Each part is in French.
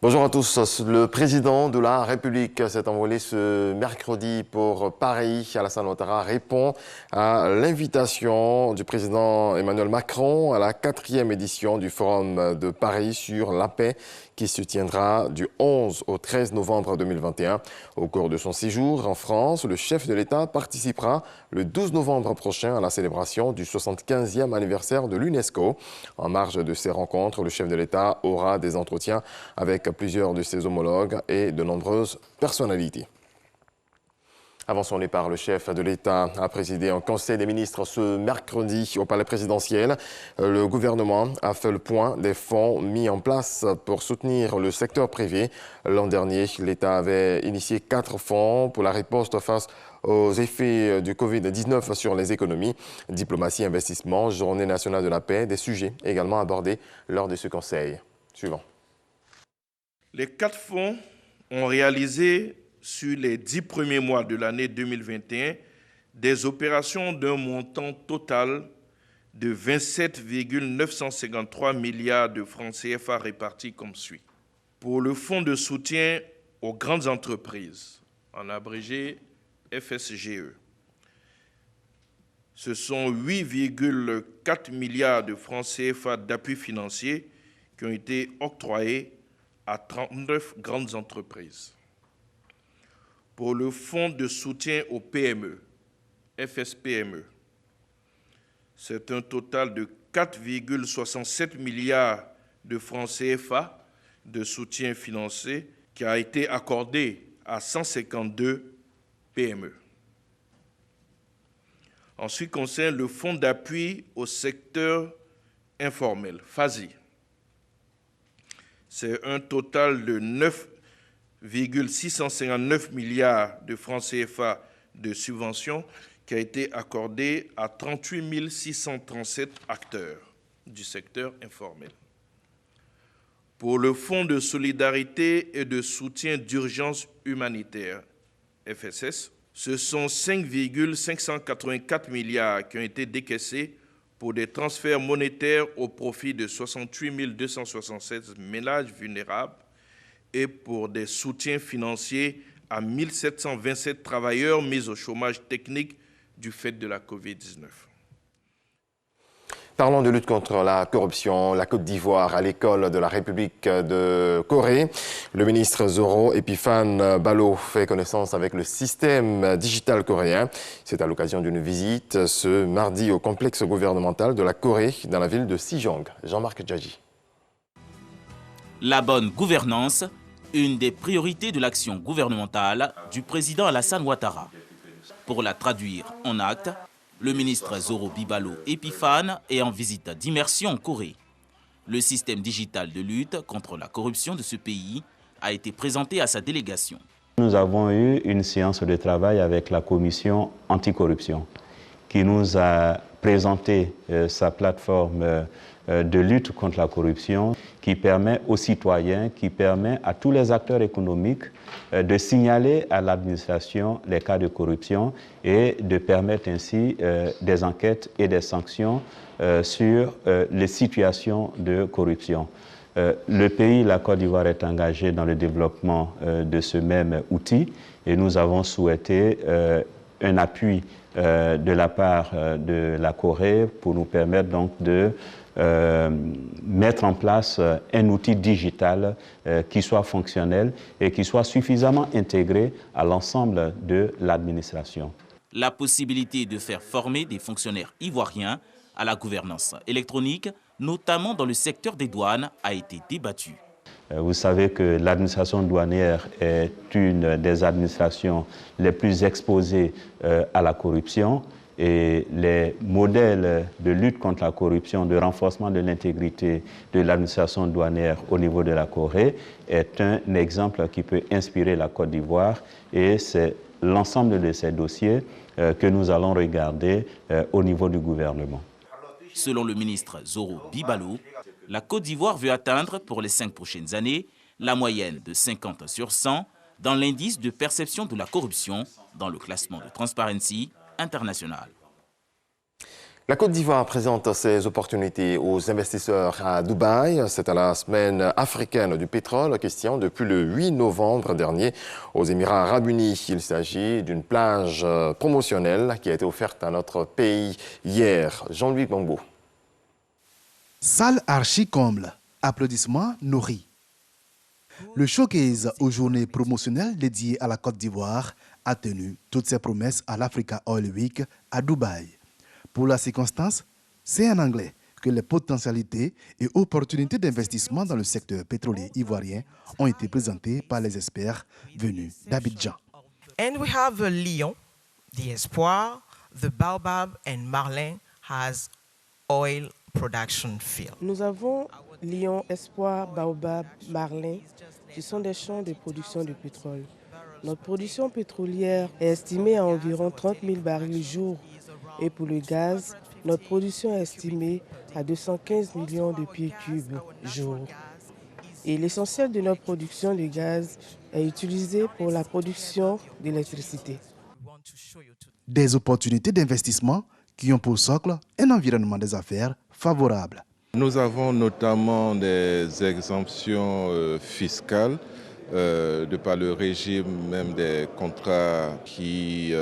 Bonjour à tous. Le président de la République s'est envolé ce mercredi pour Paris. Alassane Ouattara répond à l'invitation du président Emmanuel Macron à la 4e édition du Forum de Paris sur la paix qui se tiendra du 11 au 13 novembre 2021. Au cours de son séjour en France, le chef de l'État participera le 12 novembre prochain à la célébration du 75e anniversaire de l'UNESCO. En marge de ces rencontres, le chef de l'État aura des entretiens avec plusieurs de ses homologues et de nombreuses personnalités. Avant son départ, le chef de l'État a présidé un conseil des ministres ce mercredi au palais présidentiel. Le gouvernement a fait le point des fonds mis en place pour soutenir le secteur privé. L'an dernier, l'État avait initié 4 fonds pour la riposte face aux effets du Covid-19 sur les économies. Diplomatie, investissement, journée nationale de la paix, des sujets également abordés lors de ce conseil. Suivant. Les 4 fonds ont réalisé sur les 10 premiers mois de l'année 2021 des opérations d'un montant total de 27,953 milliards de francs CFA répartis comme suit. Pour le fonds de soutien aux grandes entreprises, en abrégé FSGE, ce sont 8,4 milliards de francs CFA d'appui financier qui ont été octroyés à 39 grandes entreprises. Pour le fonds de soutien aux PME, FSPME, c'est un total de 4,67 milliards de francs CFA de soutien financier qui a été accordé à 152 PME. En ce qui concerne le fonds d'appui au secteur informel, FASI, c'est un total de 9,659 milliards de francs CFA de subventions qui a été accordé à 38 637 acteurs du secteur informel. Pour le Fonds de solidarité et de soutien d'urgence humanitaire, FSS, ce sont 5,584 milliards qui ont été décaissés pour des transferts monétaires au profit de 68 276 ménages vulnérables et pour des soutiens financiers à 1 727 travailleurs mis au chômage technique du fait de la Covid-19. Parlons de lutte contre la corruption. La Côte d'Ivoire à l'école de la République de Corée. Le ministre Zoro Epiphane Balo fait connaissance avec le système digital coréen. C'est à l'occasion d'une visite ce mardi au complexe gouvernemental de la Corée dans la ville de Sijong. Jean-Marc Djadji. La bonne gouvernance, une des priorités de l'action gouvernementale du président Alassane Ouattara. Pour la traduire en actes, le ministre Zoro Bibalo Epiphane est en visite d'immersion en Corée. Le système digital de lutte contre la corruption de ce pays a été présenté à sa délégation. Nous avons eu une séance de travail avec la commission anticorruption qui nous a présenté sa plateforme de lutte contre la corruption qui permet aux citoyens, qui permet à tous les acteurs économiques de signaler à l'administration les cas de corruption et de permettre ainsi des enquêtes et des sanctions sur les situations de corruption. Le pays, la Côte d'Ivoire, est engagé dans le développement de ce même outil et nous avons souhaité un appui de la part de la Corée pour nous permettre donc de mettre en place un outil digital qui soit fonctionnel et qui soit suffisamment intégré à l'ensemble de l'administration. La possibilité de faire former des fonctionnaires ivoiriens à la gouvernance électronique, notamment dans le secteur des douanes, a été débattue. Vous savez que l'administration douanière est une des administrations les plus exposées à la corruption et les modèles de lutte contre la corruption, de renforcement de l'intégrité de l'administration douanière au niveau de la Corée est un exemple qui peut inspirer la Côte d'Ivoire et c'est l'ensemble de ces dossiers que nous allons regarder au niveau du gouvernement. Selon le ministre Zoro Bibalo, la Côte d'Ivoire veut atteindre pour les 5 prochaines années la moyenne de 50 sur 100 dans l'indice de perception de la corruption dans le classement de Transparency International. La Côte d'Ivoire présente ses opportunités aux investisseurs à Dubaï. C'est à la semaine africaine du pétrole, question depuis le 8 novembre dernier aux Émirats arabes unis. Il s'agit d'une plage promotionnelle qui a été offerte à notre pays hier. Jean-Louis Gbangbo. Salle archi-comble, applaudissements nourris. Le showcase aux journées promotionnelles dédiées à la Côte d'Ivoire a tenu toutes ses promesses à l'Africa Oil Week à Dubaï. Pour la circonstance, c'est en anglais que les potentialités et opportunités d'investissement dans le secteur pétrolier ivoirien ont été présentées par les experts venus d'Abidjan. And we have Lyon, the Espoir, the Baobab and Marlin has oil production field. Nous avons Lyon, Espoir, Baobab, Marlin, qui sont des champs de production de pétrole. Notre production pétrolière est estimée à environ 30 000 barils jour. Et pour le gaz, notre production est estimée à 215 millions de pieds cubes jour. Et l'essentiel de notre production de gaz est utilisé pour la production d'électricité. Des opportunités d'investissement qui ont pour socle un environnement des affaires favorable. Nous avons notamment des exemptions fiscales de par le régime même des contrats qui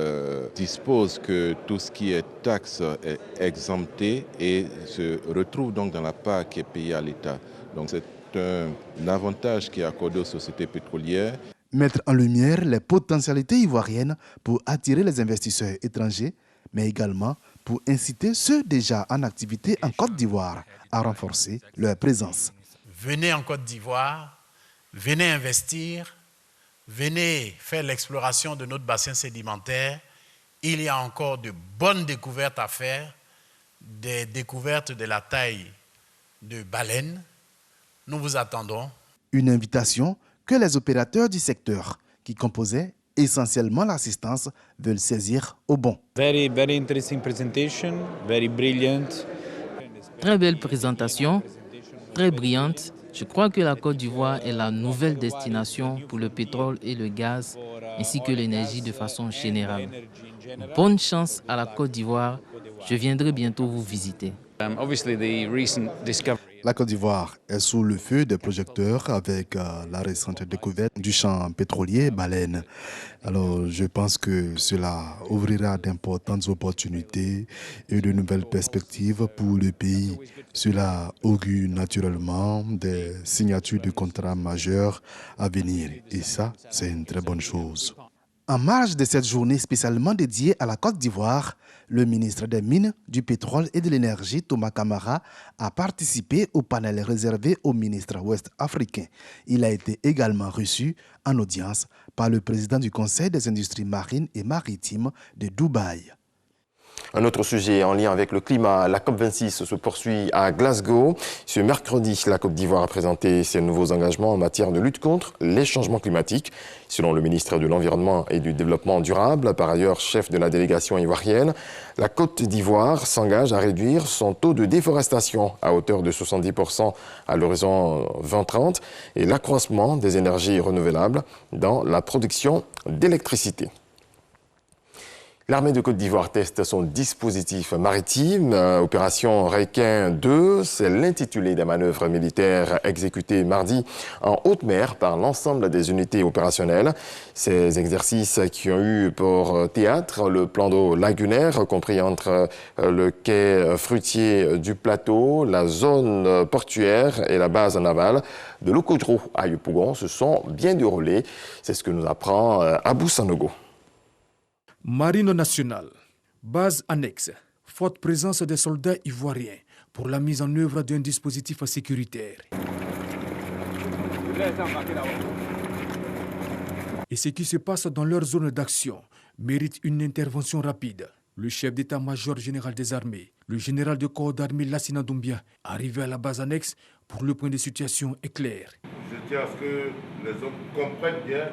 disposent que tout ce qui est taxe est exempté et se retrouve donc dans la part qui est payée à l'État. Donc c'est un avantage qui est accordé aux sociétés pétrolières. Mettre en lumière les potentialités ivoiriennes pour attirer les investisseurs étrangers, mais également pour inciter ceux déjà en activité en Côte d'Ivoire à renforcer leur présence. Venez en Côte d'Ivoire. Venez investir, venez faire l'exploration de notre bassin sédimentaire. Il y a encore de bonnes découvertes à faire, des découvertes de la taille de baleines. Nous vous attendons. Une invitation que les opérateurs du secteur, qui composaient essentiellement l'assistance, veulent saisir au bon. Very interesting presentation, very brilliant. Très belle présentation, très brillante. Je crois que la Côte d'Ivoire est la nouvelle destination pour le pétrole et le gaz, ainsi que l'énergie de façon générale. Bonne chance à la Côte d'Ivoire. Je viendrai bientôt vous visiter. La Côte d'Ivoire est sous le feu des projecteurs avec la récente découverte du champ pétrolier Baleine. Alors, je pense que cela ouvrira d'importantes opportunités et de nouvelles perspectives pour le pays. Cela augure naturellement des signatures de contrats majeurs à venir. Et ça, c'est une très bonne chose. En marge de cette journée spécialement dédiée à la Côte d'Ivoire, le ministre des Mines, du Pétrole et de l'Énergie, Thomas Kamara, a participé au panel réservé aux ministres ouest-africains. Il a été également reçu en audience par le président du Conseil des industries marines et maritimes de Dubaï. Un autre sujet en lien avec le climat, la COP26 se poursuit à Glasgow. Ce mercredi, la Côte d'Ivoire a présenté ses nouveaux engagements en matière de lutte contre les changements climatiques. Selon le ministre de l'Environnement et du Développement durable, par ailleurs chef de la délégation ivoirienne, la Côte d'Ivoire s'engage à réduire son taux de déforestation à hauteur de 70% à l'horizon 2030 et l'accroissement des énergies renouvelables dans la production d'électricité. L'armée de Côte d'Ivoire teste son dispositif maritime. Opération Requin 2, c'est l'intitulé des manœuvres militaires exécutées mardi en haute mer par l'ensemble des unités opérationnelles. Ces exercices qui ont eu pour théâtre le plan d'eau lagunaire, compris entre le quai fruitier du plateau, la zone portuaire et la base navale de l'Okodro à Yopougon, se sont bien déroulés. C'est ce que nous apprend Abou Sanogo. Marine nationale, base annexe, forte présence des soldats ivoiriens pour la mise en œuvre d'un dispositif sécuritaire. Et ce qui se passe dans leur zone d'action mérite une intervention rapide. Le chef d'état-major général des armées, le général de corps d'armée Lassina Doumbia, arrivé à la base annexe pour le point de situation est clair. Je tiens à ce que les hommes comprennent bien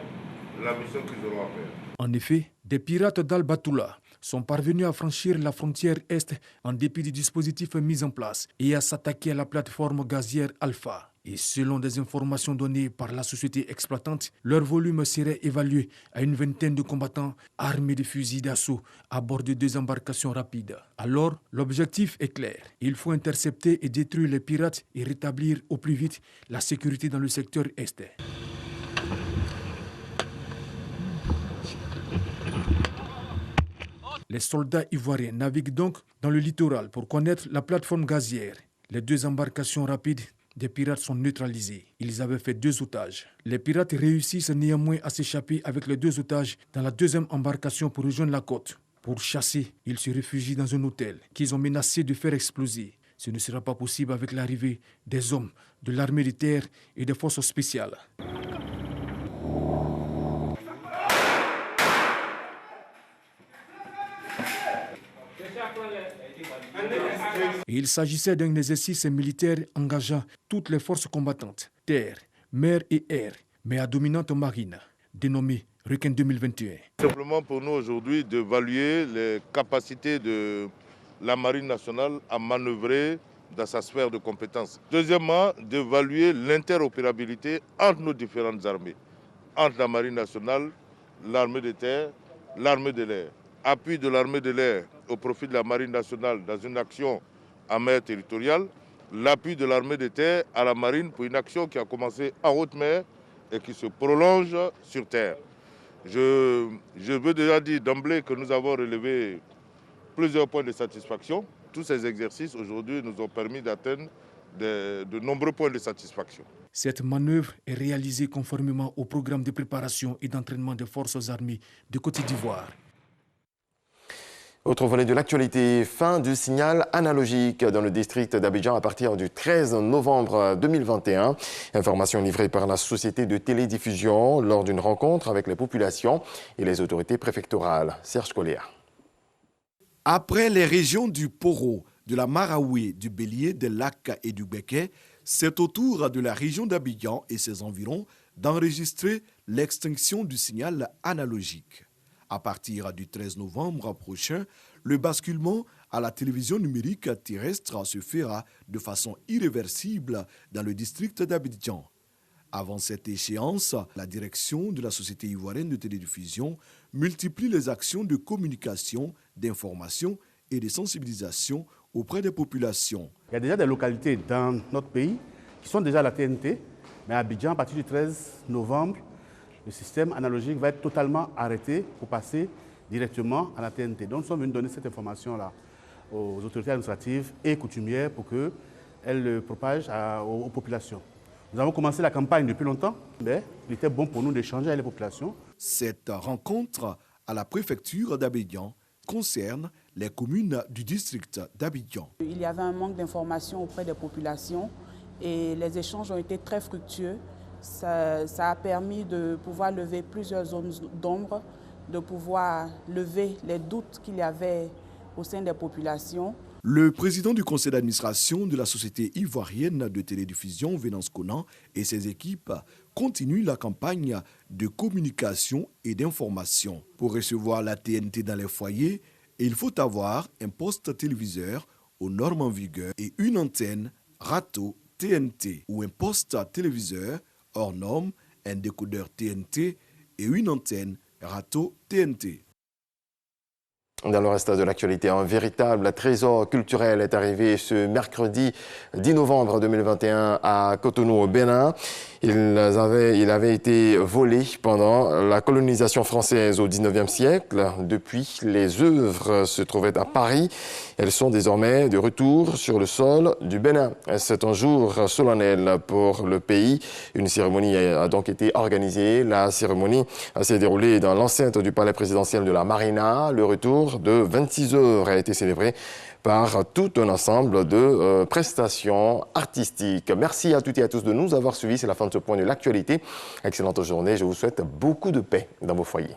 la mission qu'ils auront à faire. En effet, des pirates d'Al-Batoula sont parvenus à franchir la frontière Est en dépit du dispositif mis en place et à s'attaquer à la plateforme gazière Alpha. Et selon des informations données par la société exploitante, leur volume serait évalué à une vingtaine de combattants armés de fusils d'assaut à bord de 2 embarcations rapides. Alors, l'objectif est clair. Il faut intercepter et détruire les pirates et rétablir au plus vite la sécurité dans le secteur Est. Les soldats ivoiriens naviguent donc dans le littoral pour connaître la plateforme gazière. Les 2 embarcations rapides des pirates sont neutralisées. Ils avaient fait 2 otages. Les pirates réussissent néanmoins à s'échapper avec les 2 otages dans la 2e embarcation pour rejoindre la côte. Pour chasser, ils se réfugient dans un hôtel qu'ils ont menacé de faire exploser. Ce ne sera pas possible avec l'arrivée des hommes de l'armée de terre et des forces spéciales. Il s'agissait d'un exercice militaire engageant toutes les forces combattantes, terre, mer et air, mais à dominante marine, dénommé Requin 2021. Simplement pour nous aujourd'hui d'évaluer les capacités de la Marine nationale à manœuvrer dans sa sphère de compétences. Deuxièmement, d'évaluer l'interopérabilité entre nos différentes armées, entre la Marine nationale, l'armée de terre, l'armée de l'air. Appui de l'armée de l'air au profit de la Marine nationale dans une action en mer territoriale, l'appui de l'armée de terre à la marine pour une action qui a commencé en haute mer et qui se prolonge sur terre. Je veux déjà dire d'emblée que nous avons relevé plusieurs points de satisfaction. Tous ces exercices aujourd'hui nous ont permis d'atteindre de nombreux points de satisfaction. Cette manœuvre est réalisée conformément au programme de préparation et d'entraînement des forces armées de Côte d'Ivoire. Autre volet de l'actualité, fin du signal analogique dans le district d'Abidjan à partir du 13 novembre 2021. Information livrée par la société de télédiffusion lors d'une rencontre avec les populations et les autorités préfectorales. Serge Colléa. Après les régions du Poro, de la Maraoué, du Bélier, des Lacs et du Béquet, c'est au tour de la région d'Abidjan et ses environs d'enregistrer l'extinction du signal analogique. À partir du 13 novembre prochain, le basculement à la télévision numérique terrestre se fera de façon irréversible dans le district d'Abidjan. Avant cette échéance, la direction de la Société ivoirienne de télédiffusion multiplie les actions de communication, d'information et de sensibilisation auprès des populations. Il y a déjà des localités dans notre pays qui sont déjà à la TNT, mais à Abidjan, à partir du 13 novembre, le système analogique va être totalement arrêté pour passer directement à la TNT. Donc nous sommes venus donner cette information-là aux autorités administratives et coutumières pour qu'elles le propagent aux populations. Nous avons commencé la campagne depuis longtemps, mais il était bon pour nous d'échanger avec les populations. Cette rencontre à la préfecture d'Abidjan concerne les communes du district d'Abidjan. Il y avait un manque d'informations auprès des populations et les échanges ont été très fructueux. Ça a permis de pouvoir lever plusieurs zones d'ombre, de pouvoir lever les doutes qu'il y avait au sein des populations. Le président du conseil d'administration de la Société ivoirienne de télédiffusion, Venance Conan, et ses équipes continuent la campagne de communication et d'information. Pour recevoir la TNT dans les foyers, il faut avoir un poste téléviseur aux normes en vigueur et une antenne râteau TNT ou un poste téléviseur hors norme, un décodeur TNT et une antenne râteau TNT. Dans le reste de l'actualité, un véritable trésor culturel est arrivé ce mercredi 10 novembre 2021 à Cotonou au Bénin. Il avait été volé pendant la colonisation française au 19e siècle. Depuis, les œuvres se trouvaient à Paris. Elles sont désormais de retour sur le sol du Bénin. C'est un jour solennel pour le pays. Une cérémonie a donc été organisée. La cérémonie s'est déroulée dans l'enceinte du palais présidentiel de la Marina. Le retour de 26 œuvres a été célébré par tout un ensemble de prestations artistiques. Merci à toutes et à tous de nous avoir suivis. C'est la fin de ce point de l'actualité. Excellente journée. Je vous souhaite beaucoup de paix dans vos foyers.